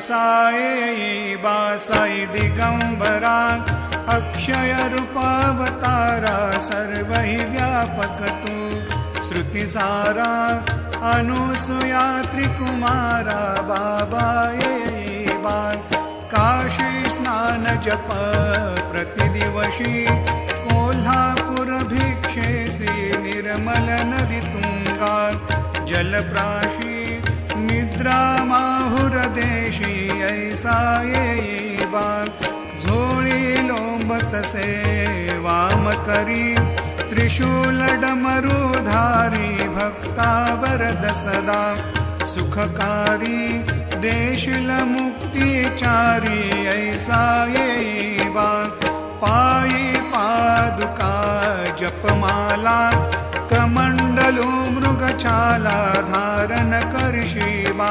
ऐसा ये बासाई दिगंबरा अक्षय रूपावतारा सर्व ही व्यापक तू श्रुति सारा अनुसुया त्रिकुमारा बाबा ये बाल काशी स्नान जप प्रतिदिवशी कोल्हापुर भिक्षेसी निर्मल नदी तुंगा जलप्राशी निद्रा माहुर देशी ऐसा ये बाल झोळी लोंबत से वाम करी त्रिशूल डमरुधारी भक्ता वरद सदा सुखकारी देशिल मुक्तिचारी ऐसा ये बाल पायी पादुका जपमाला कमंडलू मृगछाला धारण करशिवा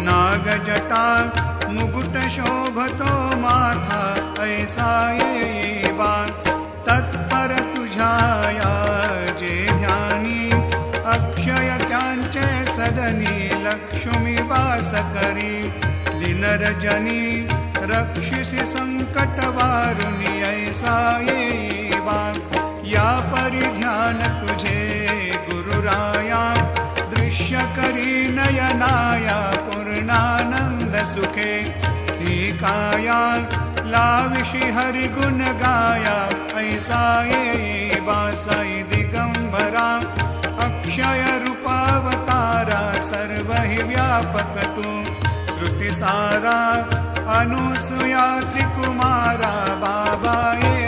नागजटा मुकुट शोभतो माथा ऐसा ये बाल तत्पर तुझाया जे ध्यानी अक्षय त्यांचे सदनी लक्ष्मी वास करी दिनरजनी रक्षिसी संकट वारुनी ऐसा ये बाल या परिध्यान तुझे गुरुराया दृश्य करी नयनाया पूर्णानंद सुखे ही काया लाविशी हरि गुण गाया ऐसा ये बासाई दिगंबरा अक्षय रूपावतारा सर्व ही व्यापक तू श्रुति सारा अनुसुया त्रिकुमारा बाबा ये